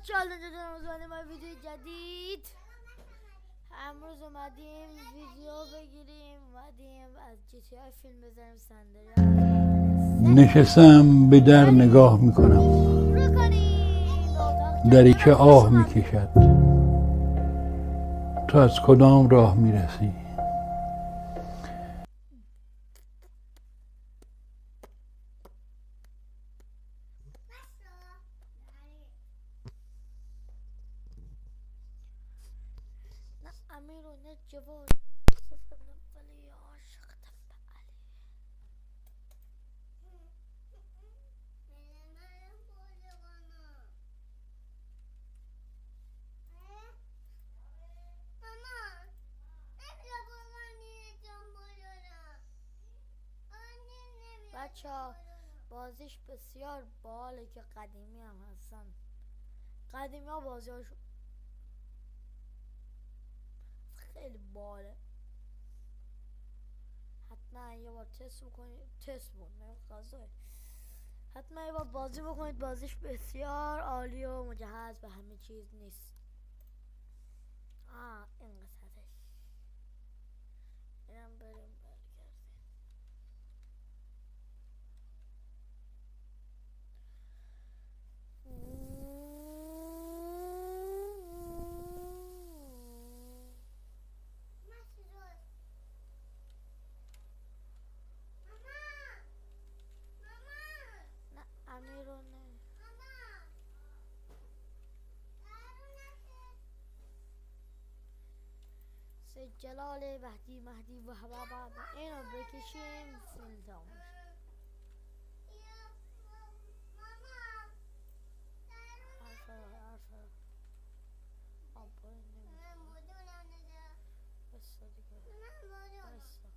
چالش دارم ما ویدیو جدید. امروز اومدیم ویدیو بگیریم، اومدیم از GTA فیلم بزنیم. صندلی نشستم به در نگاه میکنم، دری که آه میکشد. تو از کدام راه میرسی؟ امیر و نه جواد ولی عاشقتم به علی. بچه ها بازیش بسیار باله که قدیمی هم هستن. قدیمی ها بازیاش خیلی باله. حتما یه بار تست بود حتما یه بار بازی بکنید. بازیش بسیار عالی و مجهز به همه چیز نیست. این قسمتش اینم بریم برگردیم. جلال مهدی و هوا اینو بکشیم فیلم تموم میشه.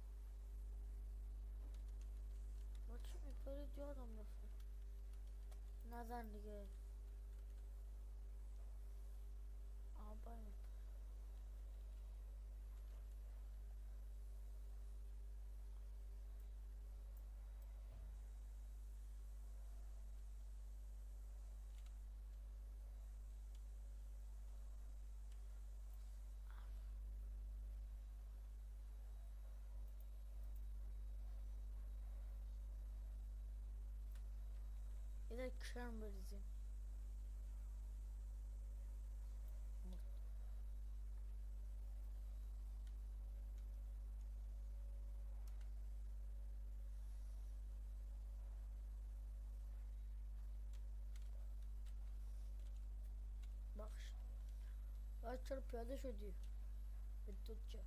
با چی میپرید یادم رفته. نزن دیگه. یه کرم بریزیم. باید چرا پیاده شدی؟ به تو چه؟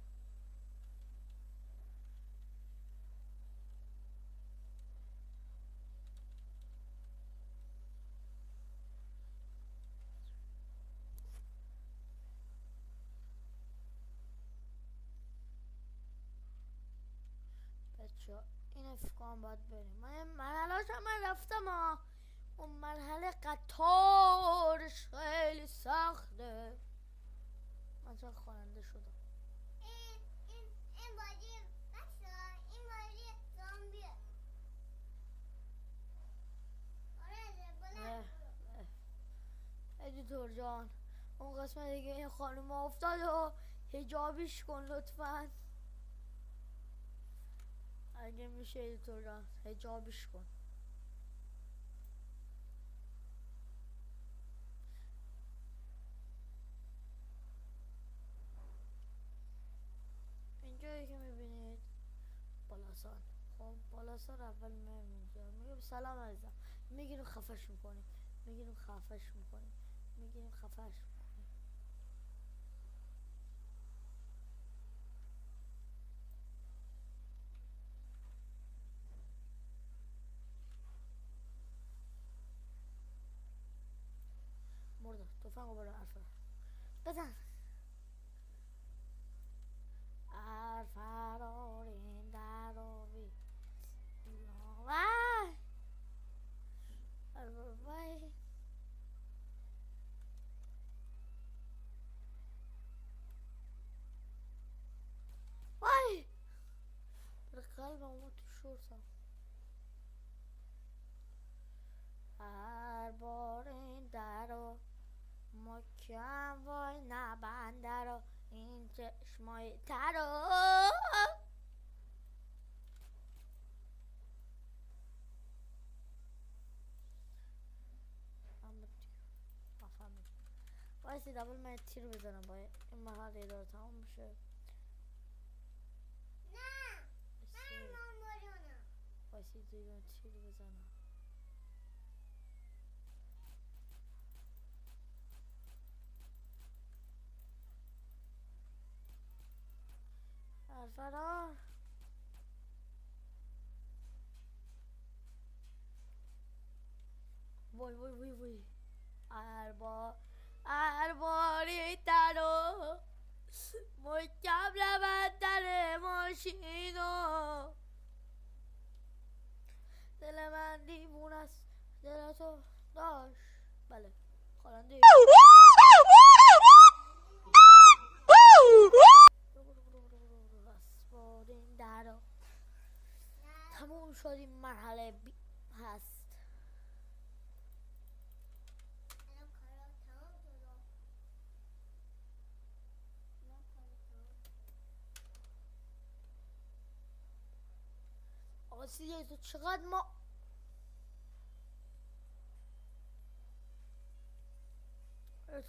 بچه این افکان باید بریم. من مرحله رفتم اون مرحله قطارش خیلی سخته. من چرا خواننده شدم. این بازی این بازی زامبیه. ادیتور جان اون قسمت دیگه این خانم افتاد و حجابیش کن لطفا. اگه میشه ادیتور جان حجابیش کن. اینجایی که میبینید بالاسان. خب بالاسان اول میگم سلام عزیزم. میگیریم خفش میکنیم. مرده توفنگو برو عرفه بزن. فرارین دراوی وای وای به قلبم اومد تو شورتم. هر بار این درو کم وای نبنده رو این چشمای تر رو بایستی دبل من تیر بزنم باید این مرحله داره تمام بشه بایستی دیگه تیر بزنم فرار وای وای وای وای ارباری ترو محکم لبت در ماشینو دل من دیوون است دل تو داشت بله خواننده اسبارین درو تموم شد این مرحله هست آقا سیدی تو چقدر ما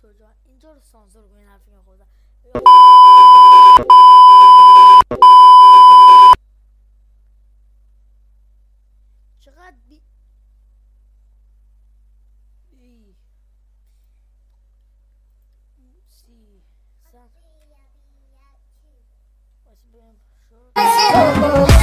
تو جان اینجا رو سانسور کنین حرفی که خودم چقدر سی واسه بریم شروع